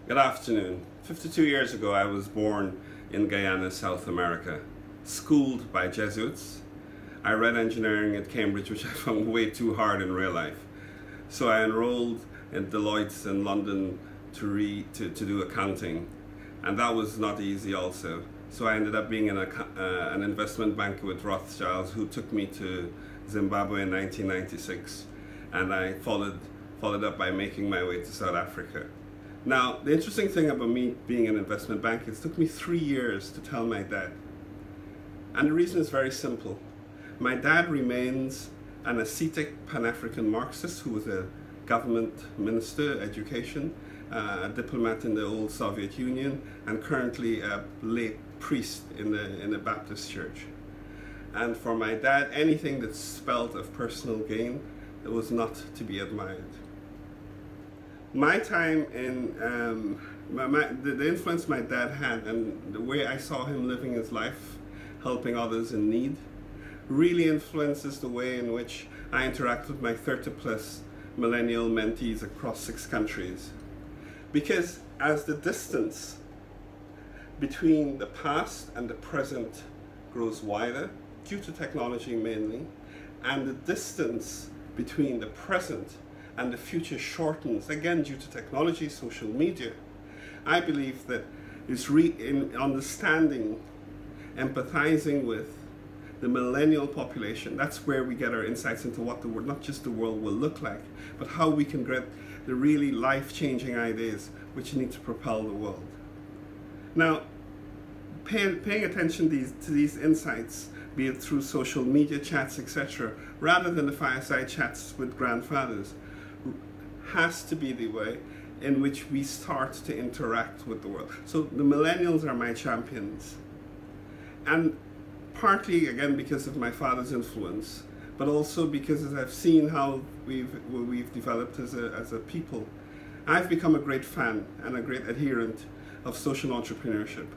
Good afternoon. 52 years ago, I was born in Guyana, South America. Schooled by Jesuits, I read engineering at Cambridge, which I found way too hard in real life. So I enrolled in Deloitte's in London to do accounting, and that was not easy also. So I ended up being an investment banker with Rothschilds, who took me to Zimbabwe in 1996, and I followed up by making my way to South Africa. Now, the interesting thing about me being an investment banker is it took me 3 years to tell my dad. And the reason is very simple. My dad remains an ascetic Pan-African Marxist who was a government minister, education, a diplomat in the old Soviet Union, and currently a lay priest in the Baptist church. And for my dad, anything that spelled of personal gain was not to be admired. My time in the influence my dad had and the way I saw him living his life, helping others in need, really influences the way in which I interact with my 30 plus millennial mentees across 6 countries. Because as the distance between the past and the present grows wider, due to technology mainly, and the distance between the present and the future shortens, again due to technology, social media, I believe that it's in understanding, empathizing with the millennial population. That's where we get our insights into what the world, not just the world will look like, but how we can get the really life-changing ideas which need to propel the world. Now, paying attention to these insights, be it through social media chats, etc., rather than the fireside chats with grandfathers, has to be the way in which we start to interact with the world. So the millennials are my champions. And partly, again, because of my father's influence, but also because as I've seen how we've developed as a people, I've become a great fan and a great adherent of social entrepreneurship.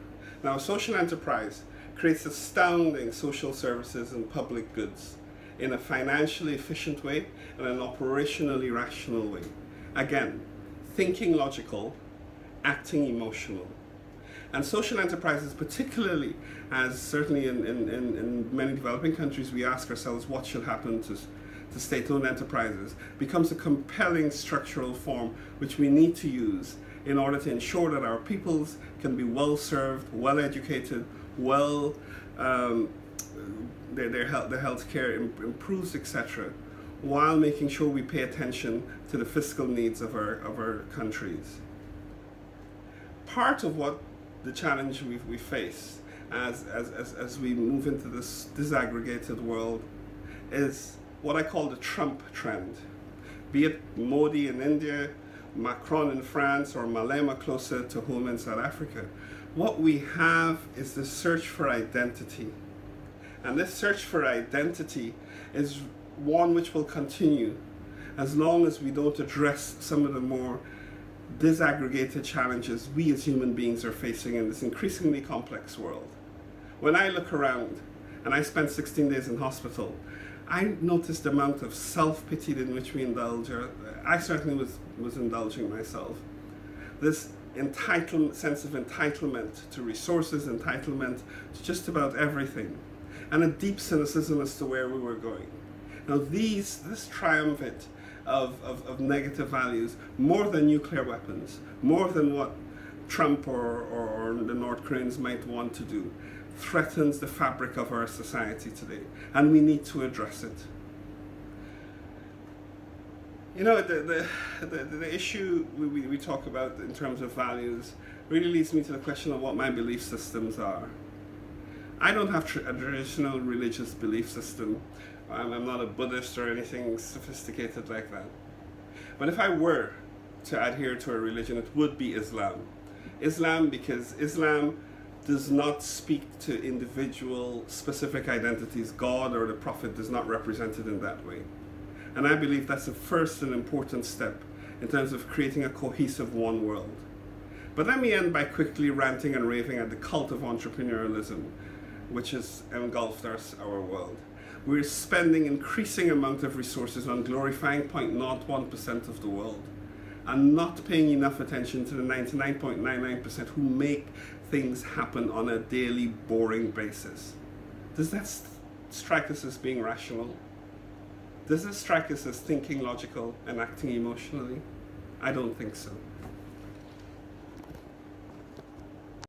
Now, social enterprise creates astounding social services and public goods in a financially efficient way and an operationally rational way. Again, thinking logical, acting emotional. And social enterprises, particularly as certainly in many developing countries, we ask ourselves what should happen to state-owned enterprises, becomes a compelling structural form which we need to use in order to ensure that our peoples can be well served, well educated, their health care improves, etc., while making sure we pay attention to the fiscal needs of our countries. Part of what the challenge we face as we move into this disaggregated world is what I call the Trump trend. Be it Modi in India, Macron in France, or Malema closer to home in South Africa. What we have is the search for identity. And this search for identity is one which will continue as long as we don't address some of the more disaggregated challenges we as human beings are facing in this increasingly complex world. When I look around, and I spent 16 days in hospital, I noticed the amount of self-pity in which we indulge. I certainly was indulging myself. This sense of entitlement to resources, entitlement to just about everything, and a deep cynicism as to where we were going. Now this triumvirate of negative values, more than nuclear weapons, more than what Trump or the North Koreans might want to do, threatens the fabric of our society today, and we need to address it. You know, the issue we talk about in terms of values really leads me to the question of what my belief systems are. I don't have a traditional religious belief system. I'm not a Buddhist or anything sophisticated like that. But if I were to adhere to a religion, it would be Islam. Islam, because Islam does not speak to individual specific identities. God or the Prophet is not represented in that way. And I believe that's the first and important step in terms of creating a cohesive one world. But let me end by quickly ranting and raving at the cult of entrepreneurialism, which has engulfed our world. We're spending increasing amount of resources on glorifying 0.01% of the world. and not paying enough attention to the 99.99% who make things happen on a daily, boring basis. Does that strike us as being rational? Does it strike us as thinking logical and acting emotionally? I don't think so.